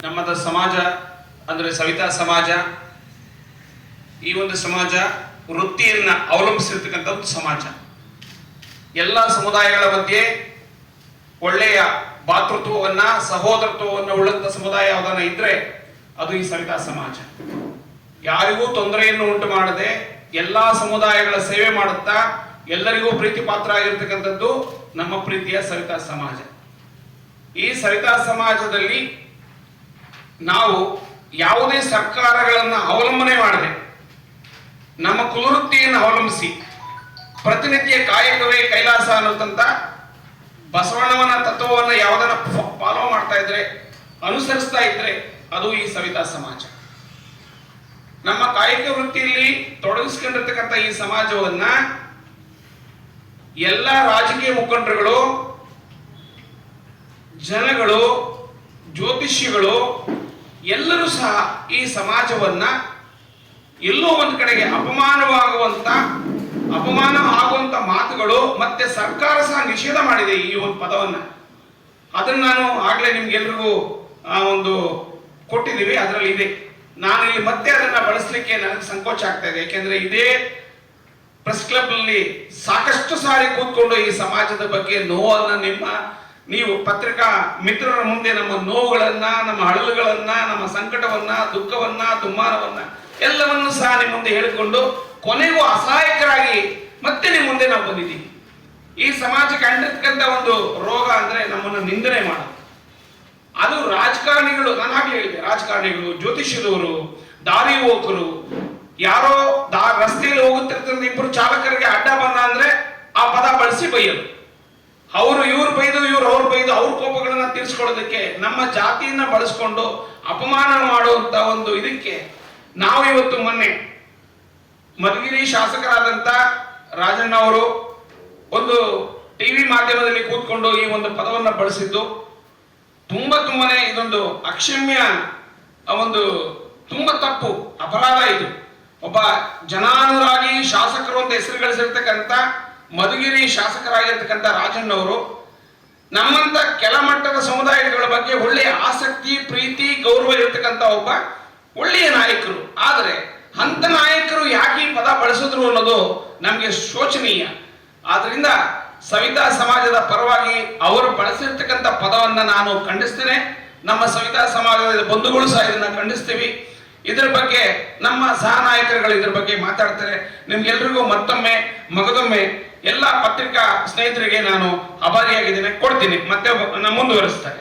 ನಮ್ಮದ ಸಮಾಜ ಅಂದರೆ ಸವಿತಾ ಸಮಾಜ. ಈ ಒಂದು ಸಮಾಜ ವೃತ್ತಿಯನ್ನ ಅವಲಂಬಿಸಿರ್ತಕ್ಕಂಥ ಒಂದು ಸಮಾಜ. ಎಲ್ಲ ಸಮುದಾಯಗಳ ಮಧ್ಯೆ ಒಳ್ಳೆಯ ಭಾತೃತ್ವವನ್ನ ಸಹೋದರತ್ವವನ್ನು ಉಳ್ಳಂತ ಸಮುದಾಯ ಯಾವುದನ್ನ ಇದ್ರೆ ಅದು ಈ ಸವಿತಾ ಸಮಾಜ. ಯಾರಿಗೂ ತೊಂದರೆಯನ್ನು ಉಂಟು ಮಾಡದೆ ಎಲ್ಲಾ ಸಮುದಾಯಗಳ ಸೇವೆ ಮಾಡುತ್ತಾ ಎಲ್ಲರಿಗೂ ಪ್ರೀತಿ ಪಾತ್ರ ಆಗಿರ್ತಕ್ಕಂಥದ್ದು ನಮ್ಮ ಪ್ರೀತಿಯ ಸವಿತಾ ಸಮಾಜ. ಈ ಸವಿತಾ ಸಮಾಜದಲ್ಲಿ ನಾವು ಯಾವುದೇ ಸರ್ಕಾರಗಳನ್ನು ಅವಲಂಬನೆ ಮಾಡದೆ ನಮ್ಮ ಕುಲವೃತ್ತಿಯನ್ನು ಅವಲಂಬಿಸಿ ಪ್ರತಿನಿತ್ಯ ಕಾಯಕವೇ ಕೈಲಾಸ ಅನ್ನೋದಂತ ಬಸವಣ್ಣವನ ತತ್ವವನ್ನು ಯಾವುದನ್ನ ಫಾಲೋ ಮಾಡ್ತಾ ಇದ್ರೆ ಅನುಸರಿಸ್ತಾ ಇದ್ರೆ ಅದು ಈ ಸವಿತಾ ಸಮಾಜ. ನಮ್ಮ ಕಾಯಕ ವೃತ್ತಿಯಲ್ಲಿ ತೊಡಗಿಸ್ಕೊಂಡಿರ್ತಕ್ಕಂಥ ಈ ಸಮಾಜವನ್ನ ಎಲ್ಲ ರಾಜಕೀಯ ಮುಖಂಡರುಗಳು, ಜನಗಳು, ಜ್ಯೋತಿಷಿಗಳು ಎಲ್ಲರೂ ಸಹ ಈ ಸಮಾಜವನ್ನ ಎಲ್ಲೋ ಒಂದು ಕಡೆಗೆ ಅಪಮಾನ ಆಗುವಂತ ಮಾತುಗಳು ಮತ್ತೆ ಸರ್ಕಾರ ಸಹ ನಿಷೇಧ ಮಾಡಿದೆ ಈ ಒಂದು ಪದವನ್ನ. ಅದನ್ನ ನಾನು ಆಗ್ಲೇ ನಿಮ್ಗೆಲ್ರಿಗೂ ಒಂದು ಕೊಟ್ಟಿದ್ದೀವಿ, ಅದರಲ್ಲಿ ಇದೆ. ನಾನು ಇಲ್ಲಿ ಮತ್ತೆ ಅದನ್ನ ಬಳಸಲಿಕ್ಕೆ ನನಗೆ ಸಂಕೋಚ ಆಗ್ತಾ ಇದೆ. ಯಾಕೆಂದ್ರೆ ಇದೇ ಪ್ರೆಸ್ ಕ್ಲಬ್ ನಲ್ಲಿ ಸಾಕಷ್ಟು ಸಾರಿ ಕೂತ್ಕೊಂಡು ಈ ಸಮಾಜದ ಬಗ್ಗೆ ನೋವನ್ನ ನೀವು ಪತ್ರಿಕಾ ಮಿತ್ರರ ಮುಂದೆ ನಮ್ಮ ನೋವುಗಳನ್ನ, ನಮ್ಮ ಅಳಲುಗಳನ್ನ, ನಮ್ಮ ಸಂಕಟವನ್ನ, ದುಃಖವನ್ನ, ದುಮ್ಮಾನವನ್ನ ಎಲ್ಲವನ್ನು ಸಹ ನಿಮ್ಮ ಮುಂದೆ ಹೇಳಿಕೊಂಡು ಕೊನೆಗೂ ಅಸಹಾಯಕರಾಗಿ ಮತ್ತೆ ನಿಮ್ಮ ಮುಂದೆ ನಾವು ಬಂದಿದ್ದೀವಿ. ಈ ಸಮಾಜಕ್ಕೆ ಅಂಟಿರ್ತಕ್ಕಂಥ ಒಂದು ರೋಗ ಅಂದ್ರೆ ನಮ್ಮನ್ನು ನಿಂದನೆ ಮಾಡೋದು. ಅದು ರಾಜಕಾರಣಿಗಳು, ನಾನು ಆಗ್ಲೇ ಹೇಳಿದೆ, ರಾಜಕಾರಣಿಗಳು, ಜ್ಯೋತಿಷ್ಯದವರು, ದಾರಿ ಹೋಕರು, ಯಾರೋ ರಸ್ತೆಯಲ್ಲಿ ಹೋಗುತ್ತಿರ್ತಕ್ಕಂಥ ಇಬ್ಬರು ಚಾಲಕರಿಗೆ ಅಡ್ಡ ಬಂದ ಅಂದ್ರೆ ಆ ಪದ ಬಳಸಿ ಬೈಯೋದು. ಅವರು ಇವ್ರು ಬೈದು ಅವ್ರು ಬೈದು ಅವ್ರ ಕೋಪಗಳನ್ನ ತೀರಿಸ್ಕೊಳ್ಳೋದಕ್ಕೆ ನಮ್ಮ ಜಾತಿಯನ್ನ ಬಳಸ್ಕೊಂಡು ಅಪಮಾನ ಮಾಡುವಂತ ಒಂದು ಇದಕ್ಕೆ ನಾವು ಇವತ್ತು ಮೊನ್ನೆ ಮಧುಗಿರಿ ಶಾಸಕರಾದಂತ ರಾಜಣ್ಣ ಅವರು ಒಂದು ಟಿವಿ ಮಾಧ್ಯಮದಲ್ಲಿ ಕೂತ್ಕೊಂಡು ಈ ಒಂದು ಪದವನ್ನ ಬಳಸಿದ್ದು ತುಂಬಾನೇ ಇದೊಂದು ಅಕ್ಷಮ್ಯ, ಒಂದು ತುಂಬಾ ತಪ್ಪು ಅಪರಾಧ. ಇದು ಒಬ್ಬ ಜನಾನುರಾಗಿ ಶಾಸಕರು ಅಂತ ಹೆಸರು ಗಳಿಸಿರ್ತಕ್ಕಂಥ ಮಧುಗಿರಿ ಶಾಸಕರಾಗಿರ್ತಕ್ಕಂಥ ರಾಜಣ್ಣವರು ನಮ್ಮಂತ ಕೆಳಮಟ್ಟದ ಸಮುದಾಯಗಳ ಬಗ್ಗೆ ಒಳ್ಳೆಯ ಆಸಕ್ತಿ, ಪ್ರೀತಿ, ಗೌರವ ಇರತಕ್ಕಂಥ ಒಬ್ಬ ಒಳ್ಳೆಯ ನಾಯಕರು. ಆದರೆ ಅಂತ ನಾಯಕರು ಯಾಕೆ ಈ ಪದ ಬಳಸಿದ್ರು ಅನ್ನೋದು ನಮಗೆ ಶೋಚನೀಯ. ಆದ್ರಿಂದ ಸವಿತಾ ಸಮಾಜದ ಪರವಾಗಿ ಅವರು ಬಳಸಿರ್ತಕ್ಕಂಥ ಪದವನ್ನ ನಾನು ಖಂಡಿಸ್ತೇನೆ. ನಮ್ಮ ಸವಿತಾ ಸಮಾಜದ ಬಂಧುಗಳು ಸಹ ಇದನ್ನ ಖಂಡಿಸ್ತೀವಿ. ಇದರ ಬಗ್ಗೆ ನಮ್ಮ ಸಹ ನಾಯಕರುಗಳು ಇದ್ರ ಬಗ್ಗೆ ಮಾತಾಡ್ತಾರೆ. ನಿಮ್ಗೆಲ್ರಿಗೂ ಮತ್ತೊಮ್ಮೆ ಮಗದೊಮ್ಮೆ ಎಲ್ಲ ಪತ್ರಿಕಾ ಸ್ನೇಹಿತರಿಗೆ ನಾನು ಆಭಾರಿಯಾಗಿದ್ದೇನೆ. ಕೊಡ್ತೀನಿ, ಮತ್ತೆ ಮುಂದುವರಿಸ್ತಾರೆ.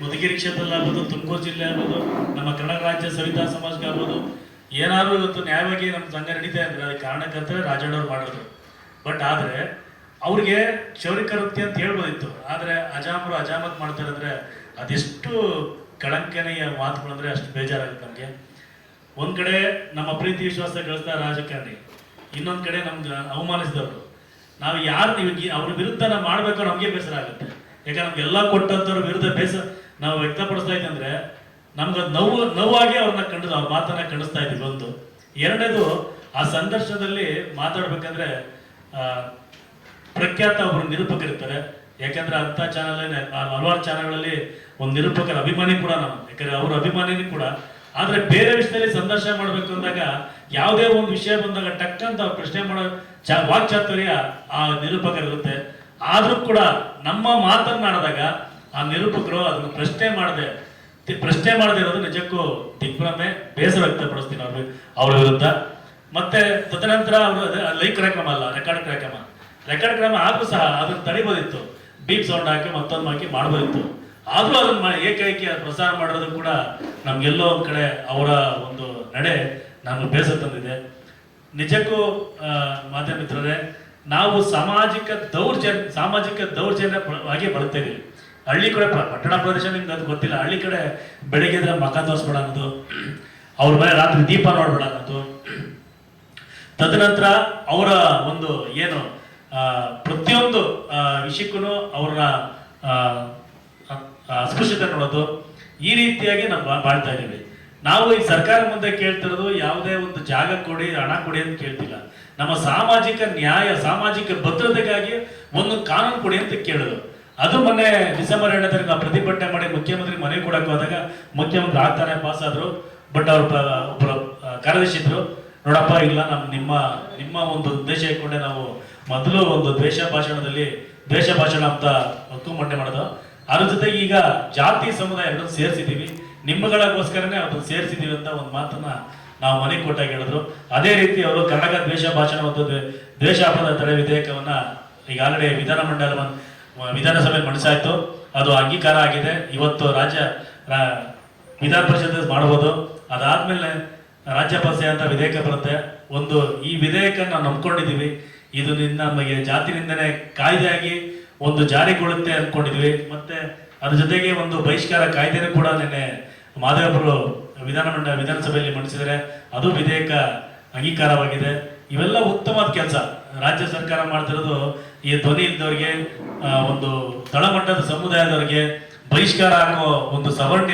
ಮಧುಗಿರಿ ಕ್ಷೇತ್ರ ಆಗ್ಬೋದು, ತುಮಕೂರು ಜಿಲ್ಲೆ ಆಗ್ಬೋದು, ನಮ್ಮ ಕರ್ನಾಟಕ ರಾಜ್ಯ ಸವಿತಾ ಸಮಾಜಕ್ಕೆ ಆಗ್ಬೋದು, ಏನಾದ್ರು ಇವತ್ತು ನ್ಯಾಯವಾಗಿ ನಮ್ಮ ಸಂಘ ನಡೀತಾ ಇದ್ರೆ ಅದಕ್ಕೆ ಕಾರಣಕ್ಕಂತ ರಾಜಣ್ಣವ್ರು ಮಾಡೋದು. ಬಟ್ ಆದ್ರೆ ಅವ್ರಿಗೆ ಕ್ಷೌರಿಕ ವೃತ್ತಿ ಅಂತ ಹೇಳ್ಬೋದಿತ್ತು. ಆದ್ರೆ ಅಜಾಮತ್ ಮಾಡ್ತಾರೆ ಅಂದ್ರೆ ಅದೆಷ್ಟು ಕಳಂಕನೆಯ ಮಾತುಗಳು ಅಂದ್ರೆ ಅಷ್ಟು ಬೇಜಾರಾಗುತ್ತೆ ನಮ್ಗೆ. ಒಂದ್ ಕಡೆ ನಮ್ಮ ಪ್ರೀತಿ ವಿಶ್ವಾಸ ಗಳಿಸ್ತಾ ರಾಜಕಾರಣಿ, ಇನ್ನೊಂದ್ ಕಡೆ ನಮ್ಗೆ ಅವಮಾನಿಸಿದವರು. ನಾವು ಯಾರು ಅವ್ರ ವಿರುದ್ಧ ನಾವು ಮಾಡ್ಬೇಕು ನಮ್ಗೆ ಬೇಸರ ಆಗುತ್ತೆ. ಯಾಕಂದ್ರೆ ನಮ್ಗೆಲ್ಲ ಕೊಟ್ಟಂತವ್ರ ವಿರುದ್ಧ ನಾವು ವ್ಯಕ್ತಪಡಿಸ್ತಾ ಇದ್ದೆ ಅಂದ್ರೆ ನಮ್ಗೆ ನೋವಾಗಿ ಅವ್ರನ್ನ ಅವ್ರ ಮಾತನ್ನ ಖಂಡಿಸ್ತಾ ಇದ್ವಿ. ಒಂದು ಎರಡನೇದು, ಆ ಸಂದರ್ಶನದಲ್ಲಿ ಮಾತಾಡ್ಬೇಕಂದ್ರೆ ಪ್ರಖ್ಯಾತ ಒಬ್ರು ನಿರೂಪಕರಿರ್ತಾರೆ. ಯಾಕಂದ್ರೆ ಅಂತ ಚಾನಲ್ ಹಲವಾರು ಚಾನಲ್ಗಳಲ್ಲಿ ಒಂದು ನಿರೂಪಕರ ಅಭಿಮಾನಿ ಕೂಡ ನಾನು, ಯಾಕಂದ್ರೆ ಅವ್ರ ಅಭಿಮಾನಿನೂ ಕೂಡ. ಆದ್ರೆ ಬೇರೆ ವಿಷಯದಲ್ಲಿ ಸಂದರ್ಶನ ಮಾಡ್ಬೇಕು ಅಂದಾಗ ಯಾವುದೇ ಒಂದು ವಿಷಯ ಬಂದಾಗ ಟಕ್ಕಂತ ಪ್ರಶ್ನೆ ಮಾಡೋ ವಾಕ್ಚಾತುರ್ಯ ಆ ನಿರೂಪಕರಿರುತ್ತೆ. ಆದ್ರೂ ಕೂಡ ನಮ್ಮ ಮಾತನ್ನಾಡಿದಾಗ ಆ ನಿರೂಪಕರು ಅದನ್ನು ಪ್ರಶ್ನೆ ಮಾಡದೆ ಇರೋದು ನಿಜಕ್ಕೂ ದಿಗ್ಭ್ರಮೆ, ಬೇಸರ ವ್ಯಕ್ತಪಡಿಸ್ತೀನಿ ಅವ್ರ ವಿರುದ್ಧ. ಮತ್ತೆ ತದನಂತರ ಅವರು ಲೈವ್ ಕಾರ್ಯಕ್ರಮ ಅಲ್ಲ, ರೆಕಾರ್ಡ್ ಕಾರ್ಯಕ್ರಮ ಆದ್ರೂ ಸಹ ಅದನ್ನ ತಡಿಬೋದಿತ್ತು. ಬೀಪ್ ಸೌಂಡ್ ಹಾಕಿ ಮತ್ತೊಂದು ಹಾಕಿ ಮಾಡ್ಬೋದಿತ್ತು. ಆದ್ರೂ ಅದನ್ನ ಏಕೈಕಿ ಪ್ರಸಾರ ಮಾಡೋದು ಕೂಡ ನಮ್ಗೆಲ್ಲೋ ಒಂದ್ ಕಡೆ ಅವರ ಒಂದು ನಡೆ ನಮ್ಗೆ ಬೇಸರ ತಂದಿದೆ. ನಿಜಕ್ಕೂ ಮಾಧ್ಯಮ ಮಿತ್ರರೇ, ನಾವು ಸಾಮಾಜಿಕ ದೌರ್ಜನ್ಯವಾಗಿ ಬಳಸ್ತಾ ಇದೀವಿ. ಹಳ್ಳಿ ಕಡೆ, ಪಟ್ಟಣ ಪ್ರದೇಶ ನಿಮ್ಗೆ ಅದು ಗೊತ್ತಿಲ್ಲ. ಹಳ್ಳಿ ಕಡೆ ಬೆಳಿಗ್ಗೆ ಇದ್ರೆ ಮಖ ತೋರಿಸ್ಬೇಡ ಅನ್ನೋದು, ಅವ್ರ ಮೇಲೆ ರಾತ್ರಿ ದೀಪ ನೋಡ್ಬೇಡ ಅನ್ನೋದು, ತದನಂತರ ಅವರ ಒಂದು ಏನು ಪ್ರತಿಯೊಂದು ವಿಷಯಕ್ಕೂ ಅವ್ರನ್ನ ಅಸ್ಪೃಶ್ಯತೆ ನೋಡೋದು, ಈ ರೀತಿಯಾಗಿ ನಾವು ಬಾಳ್ತಾ ಇದೀವಿ. ನಾವು ಈ ಸರ್ಕಾರ ಮುಂದೆ ಕೇಳ್ತಿರೋದು ಯಾವುದೇ ಒಂದು ಜಾಗ ಕೊಡಿ, ಹಣ ಕೊಡಿ ಅಂತ ಕೇಳ್ತಿಲ್ಲ. ನಮ್ಮ ಸಾಮಾಜಿಕ ನ್ಯಾಯ, ಸಾಮಾಜಿಕ ಭದ್ರತೆಗಾಗಿ ಒಂದು ಕಾನೂನು ಕೊಡಿ ಅಂತ ಕೇಳೋದು. ಅದು ಮೊನ್ನೆ ಡಿಸೆಂಬರ್ 2ನೇ ತಾರೀಕು ನಾವು ಪ್ರತಿಭಟನೆ ಮಾಡಿ ಮುಖ್ಯಮಂತ್ರಿ ಮನೆಗೆ ಕೊಡಕ್ಕೆ ಹೋದಾಗ ಮುಖ್ಯಮಂತ್ರಿ ಆಗ್ತಾನೆ ಪಾಸ್ ಆದ್ರು. ಬಟ್ ಅವ್ರ ಒಬ್ಬರು ಕಾರ್ಯದರ್ಶಿ ಇದ್ರು, ನೋಡಪ್ಪ ಇಲ್ಲ ನಿಮ್ಮ ಒಂದು ಉದ್ದೇಶ ಇಟ್ಕೊಂಡೆ ನಾವು ಮೊದಲು ಒಂದು ದ್ವೇಷ ಭಾಷಣ ಅಂತ ಹಕ್ಕು ಮಂಡನೆ ಮಾಡೋದು. ಅದ್ರ ಜೊತೆಗೆ ಈಗ ಜಾತಿ ಸಮುದಾಯ ಎರಡನ್ನು ಸೇರಿಸಿದ್ದೀವಿ, ನಿಮ್ಮಗಳಿಗೋಸ್ಕರನೇ ಅದನ್ನು ಸೇರಿಸಿದ್ದೀವಿ ಅಂತ ಒಂದು ಮಾತನ್ನ ನಾವು ಮನೆಗೆ ಕೊಟ್ಟಾಗ ಹೇಳಿದ್ರು. ಅದೇ ರೀತಿ ಅವರು ಕರ್ನಾಟಕ ದ್ವೇಷ ಭಾಷಣ ಮತ್ತು ದ್ವೇಷಾಪದ ತಡೆ ವಿಧೇಯಕವನ್ನ ಈಗ ಆಲ್ರೆಡಿ ವಿಧಾನಸಭೆ ಮಂಡಿಸಾಯ್ತು, ಅದು ಅಂಗೀಕಾರ ಆಗಿದೆ. ಇವತ್ತು ವಿಧಾನ ಪರಿಷತ್ ಮಾಡಬಹುದು. ಅದಾದ್ಮೇಲೆ ರಾಜ್ಯಪಾಲ ಅಂತ ವಿಧೇಯಕ ಬರುತ್ತೆ. ಈ ವಿಧೇಯಕ ನಾವು ನಂಬ್ಕೊಂಡಿದ್ದೀವಿ, ಇದು ನಮಗೆ ಜಾತಿ ನಿಂದನೆ ಕಾಯ್ದೆಯಾಗಿ ಒಂದು ಜಾರಿಗೊಳ್ಳುತ್ತೆ ಅನ್ಕೊಂಡಿದ್ವಿ. ಮತ್ತೆ ಅದ್ರ ಜೊತೆಗೆ ಒಂದು ಬಹಿಷ್ಕಾರ ಕಾಯ್ದೆನೂ ಕೂಡ ನಿನ್ನೆ ಮಾದೇವಪುರ ವಿಧಾನಸಭೆಯಲ್ಲಿ ಮಂಡಿಸಿದರೆ ಅದು ವಿಧೇಯಕ ಅಂಗೀಕಾರವಾಗಿದೆ. ಇವೆಲ್ಲ ಉತ್ತಮವಾದ ಕೆಲಸ ರಾಜ್ಯ ಸರ್ಕಾರ ಮಾಡ್ತಿರೋದು. ಈ ಧ್ವನಿ ಇದ್ದವ್ರಿಗೆ, ಒಂದು ತಳಮಟ್ಟದ ಸಮುದಾಯದವರಿಗೆ ಬಹಿಷ್ಕಾರ ಹಾಕೋ ಒಂದು ಸವರ್ಣ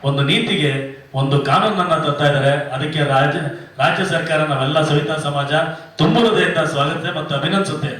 ಒಂದು ನೀತಿಗೆ ಒಂದು ಕಾನೂನನ್ನ ತರ್ತಾ ಇದ್ದಾರೆ. ಅದಕ್ಕೆ ರಾಜ್ಯ ಸರ್ಕಾರ ನಾವೆಲ್ಲ ಸವಿತಾ ಸಮಾಜ ತುಂಬ ಹೃದಯದಿಂದ ಸ್ವಾಗತ ಮತ್ತು ಅಭಿನಂದಿಸುತ್ತೆ.